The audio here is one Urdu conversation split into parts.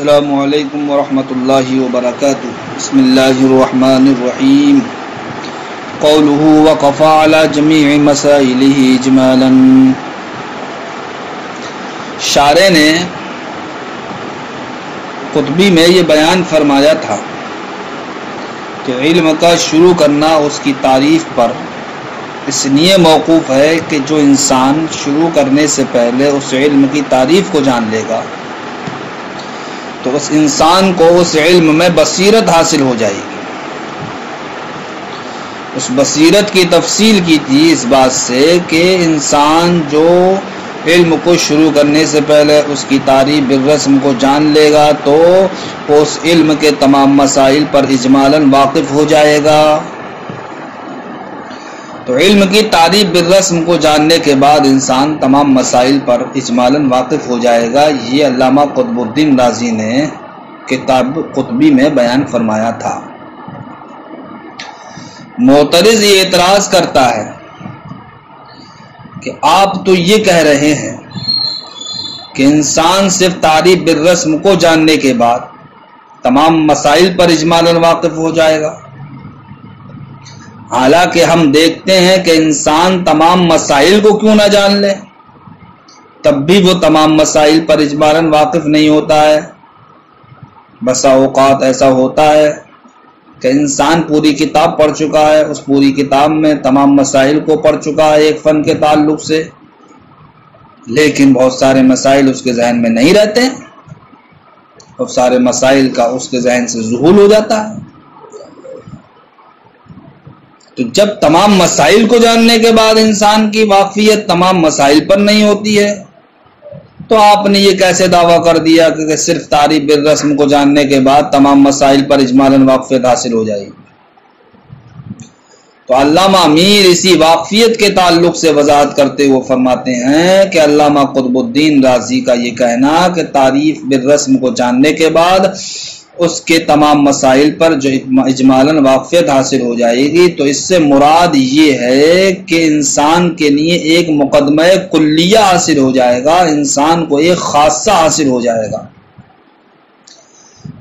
السلام علیکم ورحمۃ اللہ وبرکاتہ۔ بسم اللہ الرحمن الرحیم۔ قوله وقفا على جمیع مسائلہ اجمالا۔ شارح نے قطبی میں یہ بیان فرمایا تھا کہ علم کا شروع کرنا اس کی تعریف پر اس لیے موقوف ہے کہ جو انسان شروع کرنے سے پہلے اس علم کی تعریف کو جان لے گا تو اس انسان کو اس علم میں بصیرت حاصل ہو جائے گی۔ اس بصیرت کی تفصیل کی تھی اس بات سے کہ انسان جو علم کو شروع کرنے سے پہلے اس کی تعریف بالرسم کو جان لے گا تو وہ اس علم کے تمام مسائل پر اجمالاً واقف ہو جائے گا۔ تو علم کی تعریف بالرسم کو جاننے کے بعد انسان تمام مسائل پر اجمالاً واقف ہو جائے گا۔ یہ علامہ قطب الدین رازی نے کتاب قطبی میں بیان فرمایا تھا۔ معترض یہ اعتراض کرتا ہے کہ آپ تو یہ کہہ رہے ہیں کہ انسان صرف تعریف بالرسم کو جاننے کے بعد تمام مسائل پر اجمالاً واقف ہو جائے گا، حالانکہ ہم دیکھتے ہیں کہ انسان تمام مسائل کو کیوں نہ جان لے تب بھی وہ تمام مسائل پر اجمالاً واقف نہیں ہوتا ہے۔ بسا اوقات ایسا ہوتا ہے کہ انسان پوری کتاب پڑھ چکا ہے، اس پوری کتاب میں تمام مسائل کو پڑھ چکا ہے ایک فن کے تعلق سے، لیکن بہت سارے مسائل اس کے ذہن میں نہیں رہتے، اور سارے مسائل کا اس کے ذہن سے ذہول ہو جاتا ہے۔ تو جب تمام مسائل کو جاننے کے بعد انسان کی واقفیت تمام مسائل پر نہیں ہوتی ہے تو آپ نے یہ کیسے دعویٰ کر دیا کہ صرف تعریف بالرسم کو جاننے کے بعد تمام مسائل پر اجمالاً واقفیت حاصل ہو جائے گی؟ تو علامہ امیر اسی واقفیت کے تعلق سے وضاحت کرتے ہوئے فرماتے ہیں کہ علامہ قطب الدین رازی کا یہ کہنا کہ تعریف بالرسم کو جاننے کے بعد اس کے تمام مسائل پر جو اجمالاً واقفیت حاصل ہو جائے گی تو اس سے مراد یہ ہے کہ انسان کے لیے ایک مقدمہ کلیہ حاصل ہو جائے گا، انسان کو ایک خاصہ حاصل ہو جائے گا،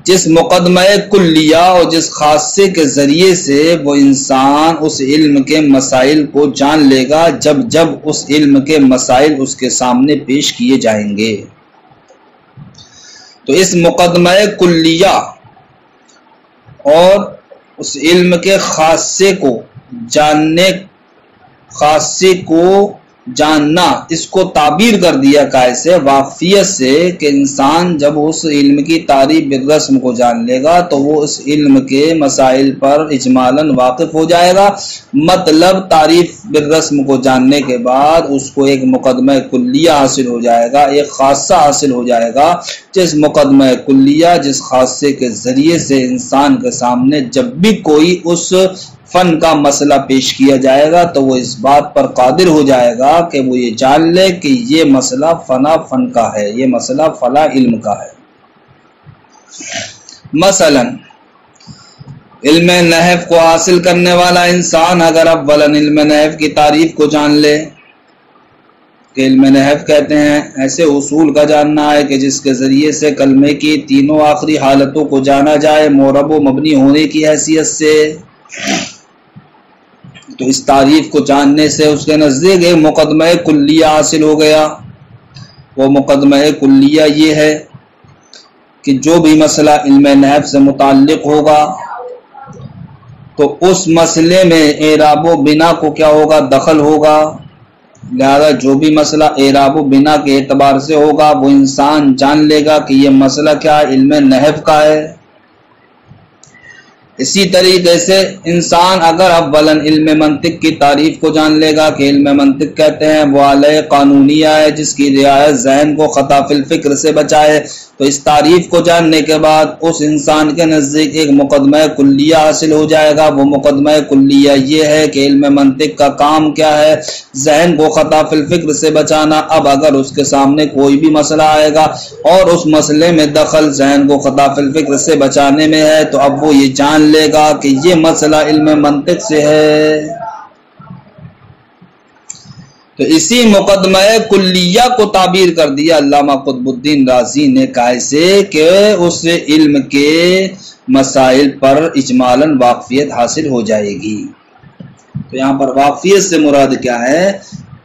جس مقدمہ کلیہ اور جس خاصے کے ذریعے سے وہ انسان اس علم کے مسائل کو جان لے گا جب اس علم کے مسائل اس کے سامنے پیش کیے جائیں گے۔ تو اس مقدمہ کلیہ اور اس علم کے خاصے کو جاننا اس کو تعبیر کر دیا کیسے؟ واقفیت سے کہ انسان جب اس علم کی تعریف بالرسم کو جان لے گا تو وہ اس علم کے مسائل پر اجمالاً واقف ہو جائے گا، مطلب تعریف بالرسم کو جاننے کے بعد اس کو ایک مقدمہ کلیہ حاصل ہو جائے گا، ایک خاصہ حاصل ہو جائے گا، جس مقدمہ کلیہ جس خاصے کے ذریعے سے انسان کے سامنے جب بھی کوئی اس فن کا مسئلہ پیش کیا جائے گا تو وہ اس بات پر قادر ہو جائے گا کہ وہ یہ جان لے کہ یہ مسئلہ فنا فن کا ہے، یہ مسئلہ فلا علم کا ہے۔ مثلا علم نحو کو حاصل کرنے والا انسان اگر اولاً علم نحو کی تعریف کو جان لے کہ علم نحو کہتے ہیں ایسے اصول کا جاننا ہے کہ جس کے ذریعے سے کلمے کی تینوں آخری حالتوں کو جانا جائے معرب و مبنی ہونے کی حیثیت سے، تو اس تعریف کو جاننے سے اس کے نزدیک ایک مقدمہ کلیہ حاصل ہو گیا۔ وہ مقدمہ کلیہ یہ ہے کہ جو بھی مسئلہ علم نحو سے متعلق ہوگا تو اس مسئلے میں اعراب و بنا کو کیا ہوگا؟ دخل ہوگا، لہذا جو بھی مسئلہ اعراب و بنا کے اعتبار سے ہوگا وہ انسان جان لے گا کہ یہ مسئلہ کیا علم نحو کا ہے۔ اسی طریقے سے انسان اگر اولاً علم منطق کی تعریف کو جان لے گا کہ علم منطق کہتے ہیں وہ علیہ قانونیہ ہے جس کی رعایت ذہن کو خطا فی الفکر سے بچائے، تو اس تعریف کو جاننے کے بعد اس انسان کے نزدیک ایک مقدمہ کلیہ حاصل ہو جائے گا۔ وہ مقدمہ کلیہ یہ ہے کہ علم منطق کا کام کیا ہے؟ ذہن کو خطا فی الفکر سے بچانا۔ اب اگر اس کے سامنے کوئی بھی مسئلہ آئے گا اور اس مسئلے میں دخل ذہن کو خطا فی الفکر سے بچانے میں ہے تو اب وہ یہ جان لے گا کہ یہ مسئلہ علم منطق سے ہے۔ تو اسی مقدمہ کلیہ کو تعبیر کر دیا علامہ قطب الدین رازی نے کیسے کہ اس علم کے مسائل پر اجمالاً واقفیت حاصل ہو جائے گی۔ تو یہاں پر واقفیت سے مراد کیا ہے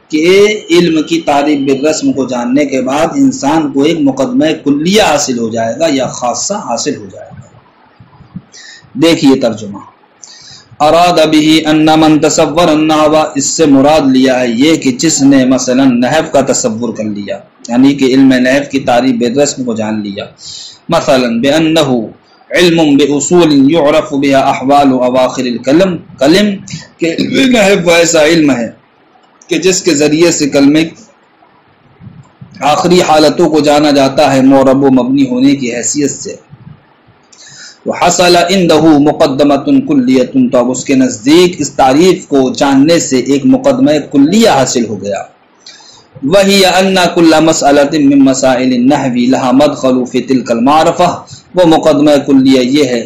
کہ علم کی تعریف بالرسم کو جاننے کے بعد انسان کو ایک مقدمہ کلیہ حاصل ہو جائے گا یا خاصہ حاصل ہو جائے گا۔ دیکھیے ترجمہ، اراد به ان من تصور النحو، اس سے مراد لیا ہے یہ کہ جس نے مثلا نحو کا تصور کر لیا، یعنی کہ علم نحو کی تعریف بالرسم کو جان لیا، مثلا بانه علم باصول يعرف بها احوال اواخر الکلم، کہ نحو ایسا علم ہے کہ جس کے ذریعے سے کلمے آخری حالتوں کو جانا جاتا ہے معرب و مبنی ہونے کی حیثیت سے، وحصل عنده مقدمۃ کلیۃ، تو اب اس کے نزدیک اس تعریف کو جاننے سے ایک مقدمہ کلیہ حاصل ہو گیا، وہی ان کل مسئلۃ من مسائل النحو لها مدخل فی تلک المعرفہ، وہ مقدمہ کلیہ یہ ہے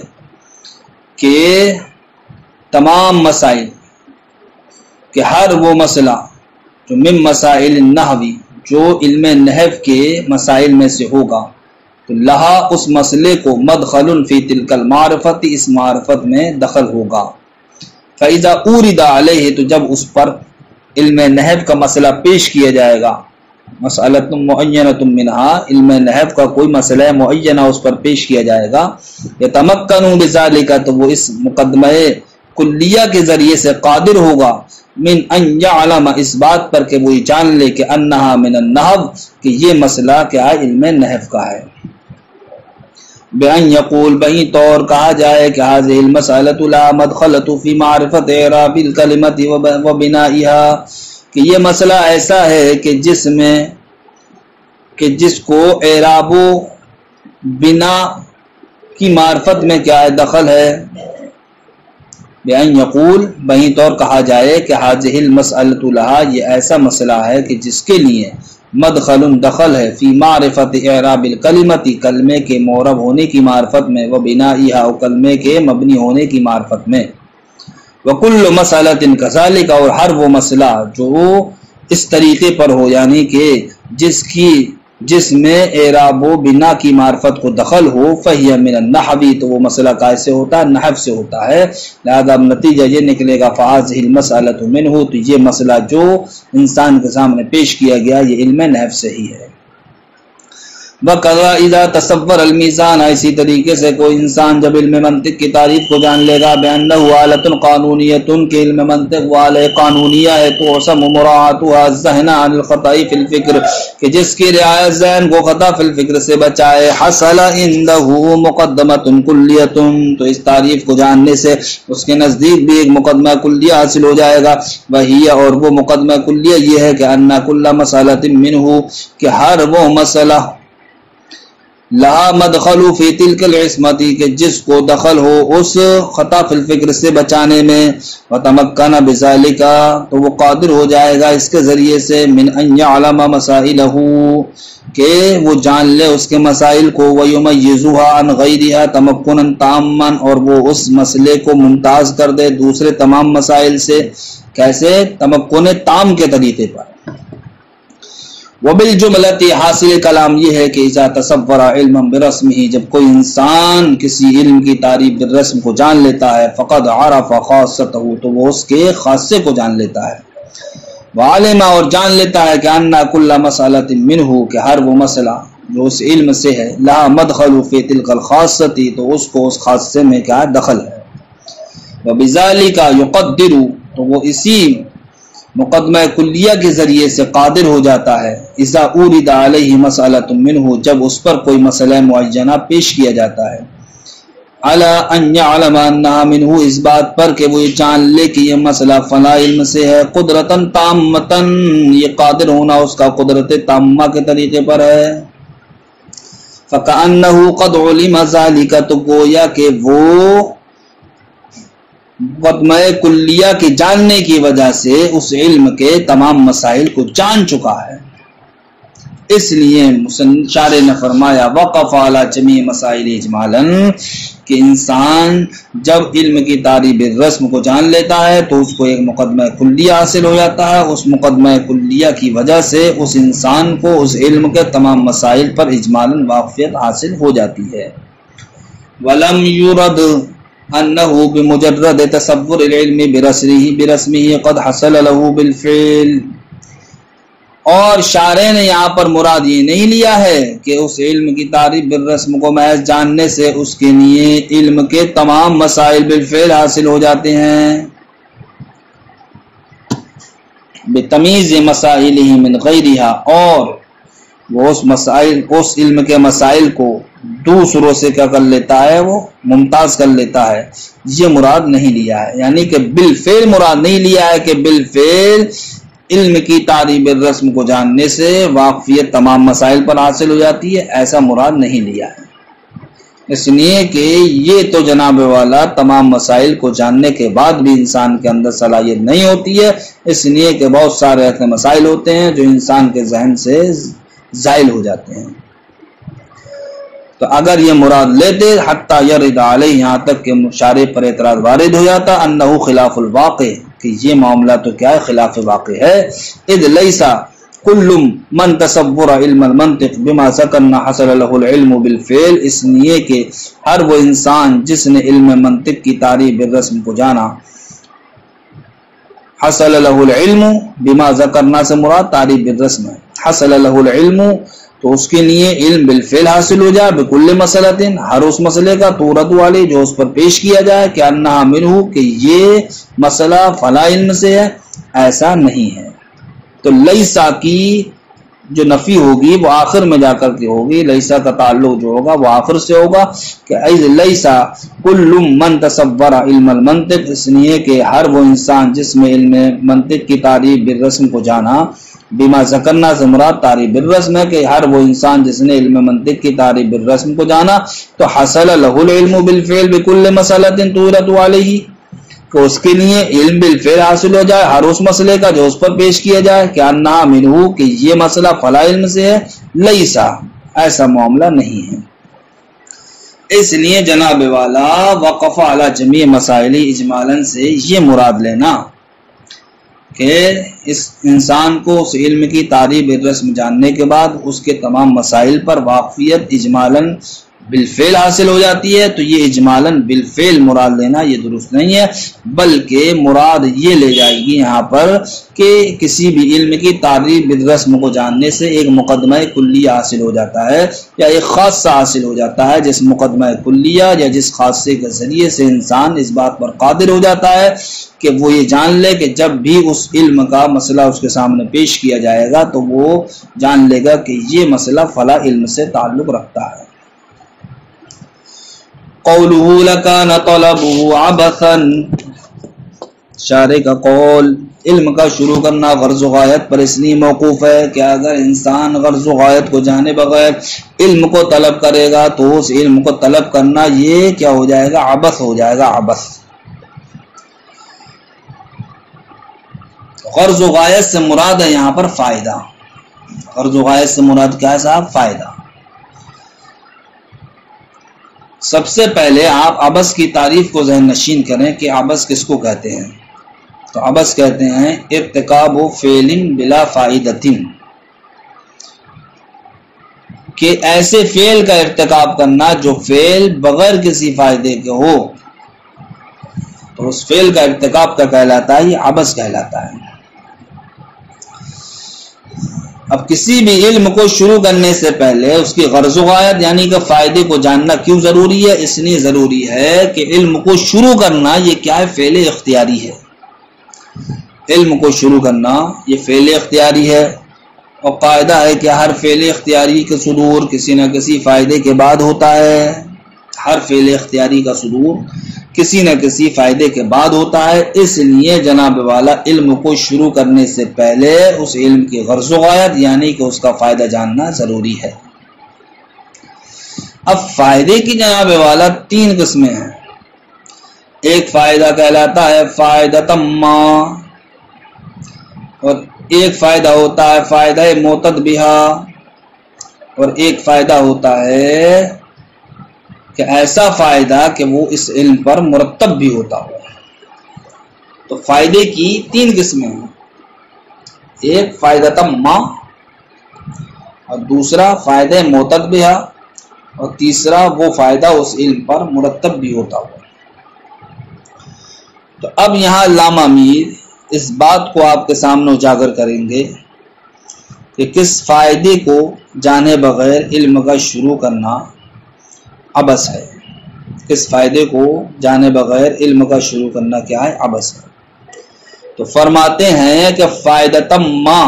کہ تمام مسائل کہ ہر وہ مسئلہ جو من مسائل النحو جو علم نحو کے مسائل میں سے ہوگا، تو لہا اس مسئلے کو مدخل فی تلک المعرفت، اس معرفت میں دخل ہوگا، فاذا اورد علیہ، تو جب اس پر علم نحو کا مسئلہ پیش کیا جائے گا، مسئلۃ معینۃ منہا، علم نحو کا کوئی مسئلہ معینہ اس پر پیش کیا جائے گا، یتمکن بذالک، تو وہ اس مقدمہ کلیہ کے ذریعے سے قادر ہوگا، من ان یعلم، اس بات پر کہ وہ جان لے کہ انہا من النحو، کہ یہ مسئلہ کیا علم نحو کا ہے، بأن یقول، بہی طور کہا جائے کہ هذه المسألة لا مدخلة في معرفة اعراب الكلمة وبنائها، کہ یہ مسئلہ ایسا ہے کہ جس کو اعراب و بنا کی معرفت میں کیا ہے دخل ہے، بأن یقول، بہی طور کہا جائے کہ هذه المسألة لها، یہ ایسا مسئلہ ہے کہ جس کے لیے مدخل دخل ہے فی معرفت اعراب الکلمت، کلمے کے معرب ہونے کی معرفت میں، و بنائها، اور کلمے کے مبنی ہونے کی معرفت میں، وکل مسئلۃ کذالک، اور ہر وہ مسئلہ جو اس طریقے پر ہو، یعنی کہ جس میں اعراب و بنا کی معرفت کو دخل ہو، فہی من النحو، تو وہ مسئلہ کیسے ہوتا ہے، نحو سے ہوتا ہے، لہذا نتیجہ یہ نکلے گا فہذہ المسألۃ منہ، تو یہ مسئلہ جو انسان کے سامنے پیش کیا گیا یہ علم نحو سے ہی ہے۔ وَقَضَا اِذَا تَصَوَّرَ الْمِيزَانَ، اسی طریقے سے کوئی انسان جب علم منطق کی تعریف کو جان لے گا، بِأَنَّهُ آلَةٌ قانونیۃ، کہ علم منطق وہ آلہ قانونیہ ہے، تُعْصَمُ مُرَاعَتُهَا الذَّهْنَ عَنِ الْخَطَأِ فِي الْفِكْرِ، کہ جس کی رعایت ذہن کو خطا فی الفکر سے بچائے، حصل عنده مقدمۃ کلیۃ، تو اس تعریف کو جاننے سے اس کے نزدیک بھی ایک مقدمہ کلیہ حاصل ہو جائے گا، وہی، اور وہ مقدمہ کلیہ یہ ہے کہ ان کل مسئلۃ منہ، کہ ہر وہ مسئلہ لہا مدخل فی تلک العصمت، کہ جس کو دخل ہو اس خطا فی الفکر سے بچانے میں، وتمکن بذالک، تو وہ قادر ہو جائے گا اس کے ذریعے سے، من ان یعلم مسائلہ، کہ وہ جان لے اس کے مسائل کو، ویمیزها عن غیرها تمکنا تاما، اور وہ اس مسئلے کو ممتاز کر دے دوسرے تمام مسائل سے، کیسے، تمکن تام کے طریقے پر۔ وبالجملۃ، حاصل کلام یہ ہے کہ اذا تصور علما برسمہ، جب کوئی انسان کسی علم کی تعریف بالرسم کو جان لیتا ہے، فقد عرف خاصتہ، تو وہ اس کے خاصے کو جان لیتا ہے، وعلم، اور جان لیتا ہے کہ ان کل مسئلۃ منہ، کہ ہر وہ مسئلہ جو اس علم سے ہے، لہا مدخل فی تلک الخاصۃ، تو اس کو اس خاصے میں کیا دخل ہے، وبذالک یقدر، تو وہ اسی مقدمہ کلیہ کے ذریعے سے قادر ہو جاتا ہے، اذا اورد علیہ مسئلۃ منہ، جب اس پر کوئی مسئلہ معینہ پیش کیا جاتا ہے، علی ان یعلم انہا منہ، اس بات پر کہ وہ یہ جان لے کہ یہ مسئلہ فلاں علم سے ہے، قدرتاً تامتاً، یہ قادر ہونا اس کا قدرت تامہ کے طریقے پر ہے، فکأنہ قد علم ذالک، تو گویا کہ وہ مقدمہ کلیہ کے جاننے کی وجہ سے اس علم کے تمام مسائل کو جان چکا ہے، اس لیے شارح نے فرمایا وقف علی جمیع مسائل اجمالاً، کہ انسان جب علم کی تعریب رسم کو جان لیتا ہے تو اس کو ایک مقدمہ کلیہ حاصل ہو جاتا ہے. اس مقدمہ کلیہ کی وجہ سے اس انسان کو اس علم کے تمام مسائل پر اجمالاً واقفیت حاصل ہو جاتی ہے. وَلَمْ يُرَدْ أَنَّهُ بِمُجَرَّدِ تَصَوُّرِ الْعِلْمِ بِرَسْمِهِ قَدْ حَصَلَ لَهُ بِالْفِعْلِ. اور شارح نے یہاں پر مراد یہ نہیں لیا ہے کہ اس علم کی تعریف بالرسم کو محض جاننے سے اس کے لیے علم کے تمام مسائل بالفعل حاصل ہو جاتے ہیں. بتمیز مسائلہ من غیرہا، اور وہ اس علم کے مسائل کو دوسروں سے کیا کر لیتا ہے، وہ ممتاز کر لیتا ہے. یہ مراد نہیں لیا ہے، یعنی کہ بالفعل مراد نہیں لیا ہے کہ بالفعل علم کی تعریب الرسم کو جاننے سے واقفیت تمام مسائل پر حاصل ہو جاتی ہے، ایسا مراد نہیں لیا ہے. اس لیے کہ یہ تو جناب والا تمام مسائل کو جاننے کے بعد بھی انسان کے اندر صلاحیت نہیں ہوتی ہے، اس لیے کہ بہت سارے ایسے مسائل ہوتے ہیں جو انسان کے ذہن سے زائل ہو جاتے ہیں. تو اگر یہ مراد لیتے حتی یرد علیہ، یہاں تک کہ شارح پر اعتراض وارد ہو جاتا انہو خلاف الواقع، کہ یہ معاملہ تو کیا ہے، خلاف واقع ہے. اذ لیس کل من تصور علم المنطق بما ذکرنا حصل له العلم بالفعل، اس لیے کہ ہر وہ انسان جس نے علم منطق کی تعریف بالرسم کو جانا، حصل له العلم بما ذکرنا سے مراد تعریف بالرسم ہے، حصل له العلم تو اس کے لیے علم بالفعل حاصل ہو جائے، بکل مسئلۃ، ہر اس مسئلے کا تورد والی جو اس پر پیش کیا جائے، کہ انہا منہ، کہ یہ مسئلہ فلا علم سے ہے، ایسا نہیں ہے. تو لیسا کی جو نفی ہوگی وہ آخر میں جا کر کے ہوگی، لیسا کا تعلق جو ہوگا وہ آخر سے ہوگا، کہ ایز لیسا کل من تصور علم المنطق، اس لیے کہ ہر وہ انسان جس میں علم منطق کی تعریف بالرسم کو جانا، بما ذکرنا سے مراد تعریف بالرسم ہے، کہ ہر وہ انسان جس نے علم منطق کی تعریف بالرسم کو جانا تو حصل له العلم بالفعل بكل مسئلۃ تورد علیہ، کہ اس کے لیے علم بالفعل حاصل ہو جائے ہر اس مسئلے کا جو اس پر پیش کیا جائے، کہ انہا منہ، کہ یہ مسئلہ فلا علم سے ہے، لیسا، ایسا معاملہ نہیں ہے. اس لیے جناب والا وقف علی جمیع مسائل اجمالاً سے یہ مراد لینا کہ اس انسان کو اس علم کی تعریف بالرسم جاننے کے بعد اس کے تمام مسائل پر واقفیت اجمالاً بالفعل حاصل ہو جاتی ہے. تو یہ اجمالاً بالفعل مراد لینا یہ درست نہیں ہے، بلکہ مراد یہ لے جائے گی یہاں پر کہ کسی بھی علم کی تعریف بالرسم کو جاننے سے ایک مقدمہ کلیہ حاصل ہو جاتا ہے، یا ایک خاصہ حاصل ہو جاتا ہے، جس مقدمہ کلیہ یا جس خاصے کے ذریعے سے انسان اس بات پر قادر ہو جاتا ہے کہ وہ یہ جان لے کہ جب بھی اس علم کا مسئلہ اس کے سامنے پیش کیا جائے گا تو وہ جان لے گا کہ یہ مسئلہ فلاں علم سے تعلق رکھتا ہے. قولہ لکان طلبہ عبثا، شارح کا قول علم کا شروع کرنا غرض و غایت پر اس لیے موقوف ہے کہ اگر انسان غرض و غایت کو جانے بغیر علم کو طلب کرے گا تو اس علم کو طلب کرنا یہ کیا ہو جائے گا، عبث ہو جائے گا، عبث. غرض و غایت سے مراد ہے یہاں پر فائدہ. غرض و غایت سے مراد کیا ہے صاحب؟ فائدہ. سب سے پہلے آپ عبث کی تعریف کو ذہن نشین کریں کہ عبث کس کو کہتے ہیں. تو عبث کہتے ہیں ارتکاب فعل بلا فائدۃ، کہ ایسے فعل کا ارتکاب کرنا جو فعل بغیر کسی فائدے کے ہو، تو اس فعل کا ارتکاب کا کہلاتا ہے، یہ عبث کہلاتا ہے. اب کسی بھی علم کو شروع کرنے سے پہلے اس کی غرض و غایت یعنی کہ فائدے کو جاننا کیوں ضروری ہے؟ اس لیے ضروری ہے کہ علم کو شروع کرنا یہ کیا ہے؟ فعل اختیاری ہے. علم کو شروع کرنا یہ فعل اختیاری ہے، اور قاعدہ ہے کہ ہر فعل اختیاری کا صدور کسی نہ کسی فائدے کے بعد ہوتا ہے. ہر فعل اختیاری کا صدور کسی نہ کسی فائدے کے بعد ہوتا ہے. اس لیے جناب والا علم کو شروع کرنے سے پہلے اس علم کی غرض و غایت یعنی کہ اس کا فائدہ جاننا ضروری ہے. اب فائدے کی جناب والا تین قسمیں ہیں. ایک فائدہ کہلاتا ہے فائدہ تمہ، اور ایک فائدہ ہوتا ہے فائدہ معتد بہا، اور ایک فائدہ ہوتا ہے کہ ایسا فائدہ کہ وہ اس علم پر مرتب بھی ہوتا ہو۔ تو فائدے کی 3 قسمیں ہیں، ایک فائدہ تمہ، اور دوسرا فائدہ معتبہ، اور تیسرا وہ فائدہ اس علم پر مرتب بھی ہوتا ہو۔ تو اب یہاں علامہ میر اس بات کو آپ کے سامنے اجاگر کریں گے کہ کس فائدے کو جانے بغیر علم کا شروع کرنا عبث ہے، کس فائدے کو جانے بغیر علم کا شروع کرنا کیا ہے، عبث ہے۔ تو فرماتے ہیں کہ فائدہ تمہ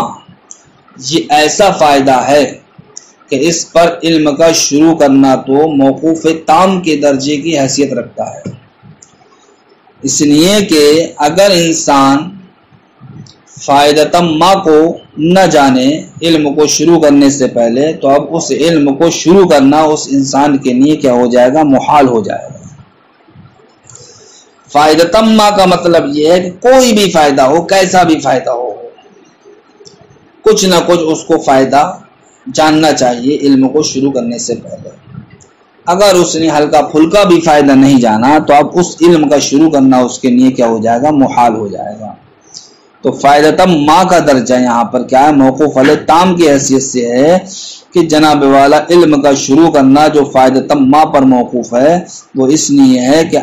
یہ ایسا فائدہ ہے کہ اس پر علم کا شروع کرنا تو موقوف تام کے درجے کی حیثیت رکھتا ہے، اس لیے کہ اگر انسان فائدہ تمہ کو نہ جانے علم کو شروع کرنے سے پہلے، تو اب اس علم کو شروع کرنا اس انسان کے لیے کیا ہو جائے گا، محال ہو جائے گا۔ فائدہ تمہ کا مطلب یہ ہے کہ کوئی بھی فائدہ ہو، کیسا بھی فائدہ ہو، کچھ نہ کچھ اس کو فائدہ جاننا چاہیے علم کو شروع کرنے سے پہلے۔ اگر اس نے ہلکا پھلکا بھی فائدہ نہیں جانا تو اب اس علم کا شروع کرنا اس کے لیے کیا ہو جائے گا، محال ہو جائے گا۔ تو فائدہ تمہ کا درجہ یہاں پر کیا ہے، موقوف علیہ تام کی حیثیت سے ہے کہ جناب والا علم کا شروع کرنا جو فائدہ تمہ پر موقوف ہے وہ اس لیے ہے کہ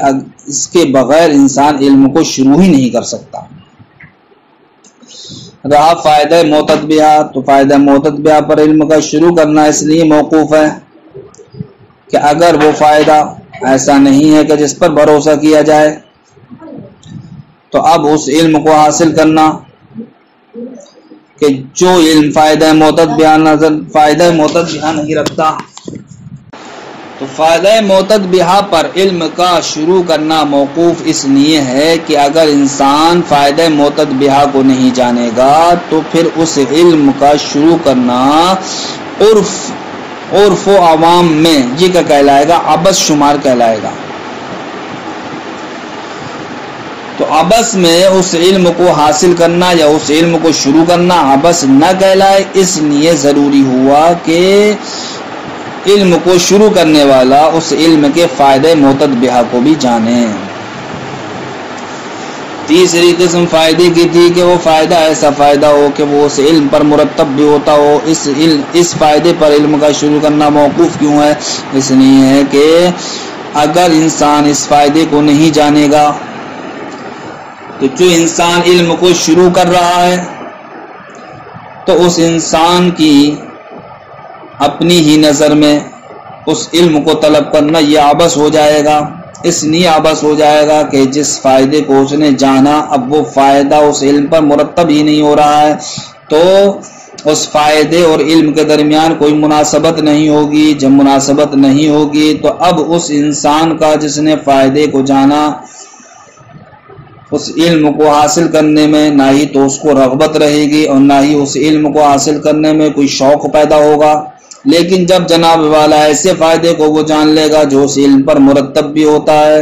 اس کے بغیر انسان علم کو شروع ہی نہیں کر سکتا۔ رہا فائدہ معتبہ، تو فائدہ معتبہ پر علم کا شروع کرنا اس لیے موقوف ہے کہ اگر وہ فائدہ ایسا نہیں ہے کہ جس پر بھروسہ کیا جائے تو اب اس علم کو حاصل کرنا کہ جو علم فائدہ معتبہ نہیں رکھتا، تو فائدہ معتبہ پر علم کا شروع کرنا موقوف اس لیے ہے کہ اگر انسان فائدہ معتبہ کو نہیں جانے گا تو پھر اس علم کا شروع کرنا عرف و عوام میں یہ کیا کہلائے گا، عبث شمار کہلائے گا۔ تو عبث میں اس علم کو حاصل کرنا یا اس علم کو شروع کرنا عبث نہ کہلائے، اس لیے ضروری ہوا کہ علم کو شروع کرنے والا اس علم کے فائدہ معتبہ کو بھی جانے۔ تیسری قسم فائدے کی تھی کہ وہ فائدہ ایسا فائدہ ہو کہ وہ اس علم پر مرتب بھی ہوتا ہو۔ اس فائدے پر علم کا شروع کرنا موقوف کیوں ہے، اس لیے ہے کہ اگر انسان اس فائدے کو نہیں جانے گا تو جو انسان علم کو شروع کر رہا ہے تو اس انسان کی اپنی ہی نظر میں اس علم کو طلب کرنا یہ عبث ہو جائے گا۔ اس لیے عبث ہو جائے گا کہ جس فائدے کو اس نے جانا اب وہ فائدہ اس علم پر مرتب ہی نہیں ہو رہا ہے، تو اس فائدے اور علم کے درمیان کوئی مناسبت نہیں ہوگی۔ جب مناسبت نہیں ہوگی تو اب اس انسان کا جس نے فائدے کو جانا اس علم کو حاصل کرنے میں نہ ہی تو اس کو رغبت رہے گی اور نہ ہی اس علم کو حاصل کرنے میں کوئی شوق پیدا ہوگا۔ لیکن جب جناب والا ایسے فائدے کو وہ جان لے گا جو اس علم پر مرتب بھی ہوتا ہے،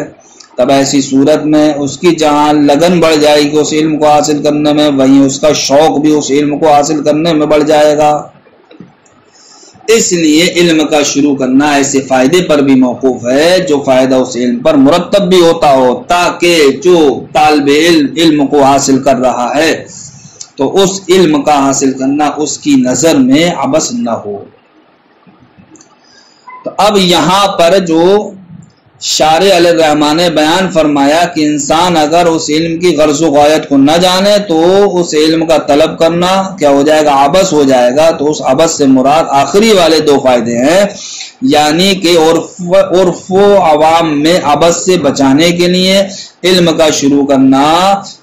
تب ایسی صورت میں اس کی جہاں لگن بڑھ جائے گی اس علم کو حاصل کرنے میں، وہیں اس کا شوق بھی اس علم کو حاصل کرنے میں بڑھ جائے گا۔ اس لیے علم کا شروع کرنا ایسے فائدے پر بھی موقوف ہے جو فائدہ اس علم پر مرتب بھی ہوتا ہو، تاکہ جو طالب علم کو حاصل کر رہا ہے تو اس علم کا حاصل کرنا اس کی نظر میں عبث نہ ہو۔ تو اب یہاں پر جو شارع علیہ الرحمٰن نے بیان فرمایا کہ انسان اگر اس علم کی غرض و غایت کو نہ جانے تو اس علم کا طلب کرنا کیا ہو جائے گا، عبث ہو جائے گا۔ تو اس عبث سے مراد آخری والے 2 فائدے ہیں، یعنی کہ عرف و عوام میں عبث سے بچانے کے لیے علم کا شروع کرنا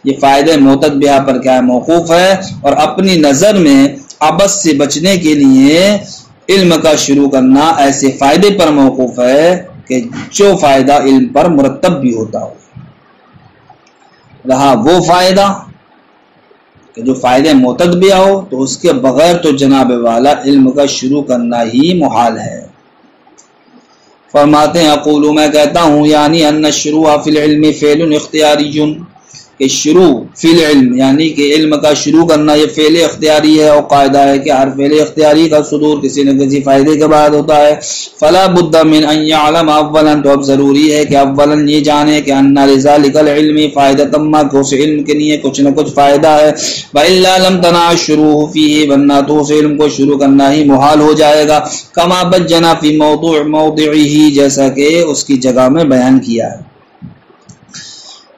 یہ فائدہ معتبہ پر کیا ہے، موقوف ہے، اور اپنی نظر میں عبث سے بچنے کے لیے علم کا شروع کرنا ایسے فائدے پر موقوف ہے کہ جو فائدہ علم پر مرتب بھی ہوتا ہو۔ رہا وہ فائدہ کہ جو فائدہ معتبہ ہو تو اس کے بغیر تو جناب والا علم کا شروع کرنا ہی محال ہے۔ فرماتے ہیں اقول میں کہتا ہوں، یعنی ان الشروع فی العلم فعل اختیاری، کہ شروع فی العلم یعنی کہ علم کا شروع کرنا یہ فعل اختیاری ہے، اور قاعدہ ہے کہ ہر فعل اختیاری کا صدور کسی نہ کسی فائدے کے بعد ہوتا ہے۔ فلا بد من ان يعلم اولا، تو اب ضروری ہے کہ اولا یہ جانے کہ ان لذلك العلم فائدۃ ما، کہ اس علم کے لیے کچھ نہ کچھ فائدہ ہے، والا لم تنع الشروع فيه، ورنہ تو اس علم کو شروع کرنا ہی محال ہو جائے گا، کما بجنا فی موضعه، جیسا کہ اس کی جگہ میں بیان کیا ہے۔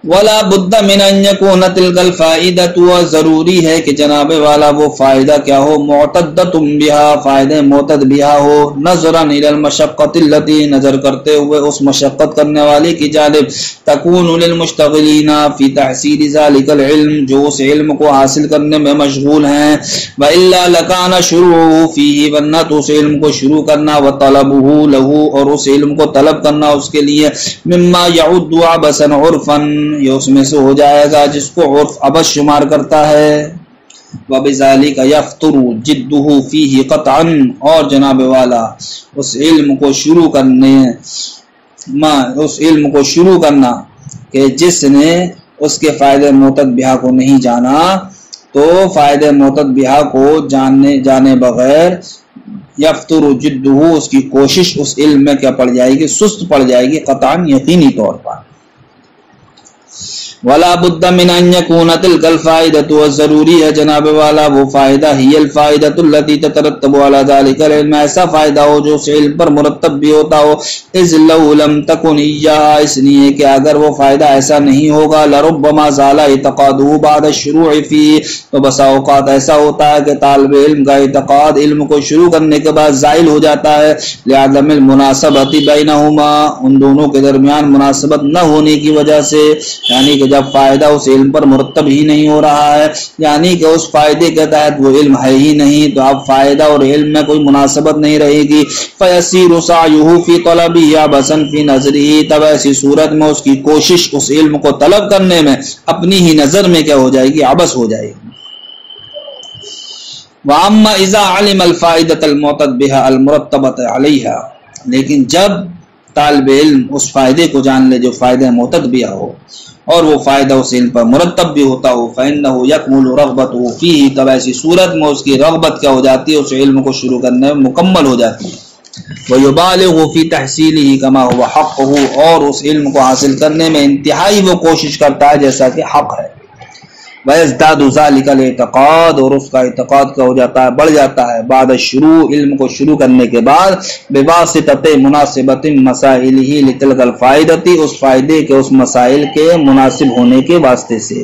ولا بد من ان يكون تلك الفائدة، ضروری ہے کہ جناب والا وہ فائدہ کیا ہو، معتدۃ بها، فائدہ معتد بها ہو، نظرا الى المشقۃ التي، نظر کرتے ہوئے اس مشقت کرنے والے کی جانب، تكون للمشتغلین فی تحصیل ذلك العلم، جو اس علم کو حاصل کرنے میں مشغول ہیں، والا لكان شروعه فيه، ورنہ تو اس علم کو شروع کرنا، وطلبه له، اور اس علم کو طلب کرنا اس کے لیے، مما يعد عبثا عرفا، یہ اس میں سے ہو جائے گا جس کو عرف عبث شمار کرتا ہے، وبذالک یفتر جدہ فیہ قطعا، اور جناب والا اس علم کو شروع کرنا کہ جس نے اس کے فائدہ معتد بہا کو نہیں جانا، تو فائدہ معتد بہا کو جانے بغیر یفتر جدہ، اس کی کوشش اس علم میں کیا پڑ جائے گی، سست پڑ جائے گی، قطعا یقینی طور پر۔ ولا بد من ان يكون تلك الفائدة، وضروری ہے جناب والا وہ فائدہ ہی الفائدة التي تترتب على ذلك العلم، ایسا فائدہ ہو جو اس علم پر مرتب بھی ہوتا ہو، اذ لو لم تكن اياها، اس لیے کہ اگر وہ فائدہ ایسا نہیں ہوگا، لربما زال اعتقاده بعد الشروع فيه، تو بسا اوقات ایسا ہوتا ہے کہ طالب علم کا اعتقاد علم کو شروع کرنے کے بعد زائل ہو جاتا ہے، لعدم المناسبۃ بینہما، ان دونوں کے درمیان مناسبت نہ ہونے کی وجہ سے، یعنی کہ جب فائدہ اس علم پر مرتب ہی نہیں ہو رہا ہے، یعنی کہ اس فائدے کے تحت وہ علم ہے ہی نہیں، تو اب فائدہ اور علم میں کوئی مناسبت نہیں رہے گی، فیسیر سعیہ فی طلبہ عبثا فی نظرہ، تب ایسی صورت میں اس کی کوشش اس علم کو طلب کرنے میں اپنی ہی نظر میں کیا ہو جائے گی، عبث ہو جائے گی۔ واما اذا علم الفائدۃ المعتد بها المرتبۃ علیہا، لیکن جب طالب علم اس فائدے کو جان لے جو فائدہ معتد بها ہو، اور وہ فائدہ اس علم پر مرتب بھی ہوتا ہو، فإنه يكمل رغبته فيه، تب ایسی صورت میں اس کی رغبت کیا ہو جاتی ہے، اس علم کو شروع کرنے میں مکمل ہو جاتی ہے، ويبالغ في تحصيله كما هو حقه، اور اس علم کو حاصل کرنے میں انتہائی وہ کوشش کرتا ہے جیسا کہ حق ہے، ويزداد ذلك الاعتقاد، اور اس کا اعتقاد کیا ہو جاتا ہے، بڑھ جاتا ہے، بعد الشروع، علم کو شروع کرنے کے بعد، بواسطۃ مناسبۃ مسائلہ لتلک الفائدۃ، اس فائدے کے اس مسائل کے مناسب ہونے کے واسطے سے۔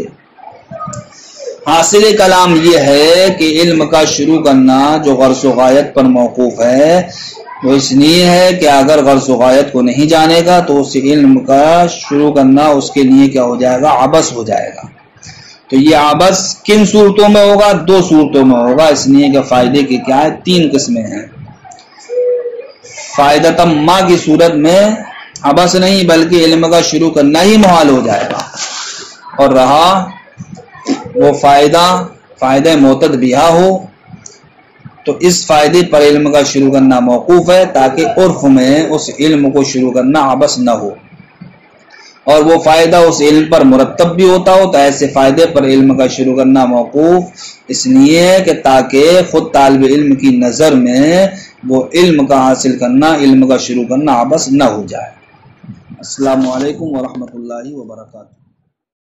حاصل کلام یہ ہے کہ علم کا شروع کرنا جو غرض و غایت پر موقوف ہے، وہ اس لیے ہے کہ اگر غرض و غایت کو نہیں جانے گا تو اس علم کا شروع کرنا اس کے لیے کیا ہو جائے گا، عبث ہو جائے گا۔ تو یہ عبث کن صورتوں میں ہوگا، دو صورتوں میں ہوگا، اس لیے کہ فائدے کی کیا ہے، تین قسمیں ہیں۔ فائدہ تمہ کی صورت میں عبث نہیں بلکہ علم کا شروع کرنا ہی محال ہو جائے گا، اور رہا وہ فائدہ معتد بہا ہو، تو اس فائدے پر علم کا شروع کرنا موقوف ہے تاکہ عرف میں اس علم کو شروع کرنا عبث نہ ہو، اور وہ فائدہ اس علم پر مرتب بھی ہوتا ہو، تو ایسے فائدے پر علم کا شروع کرنا موقوف اس لیے کہ تاکہ خود طالب علم کی نظر میں وہ علم کا حاصل کرنا، علم کا شروع کرنا عبث نہ ہو جائے۔ السلام علیکم ورحمۃ اللہ وبرکاتہ۔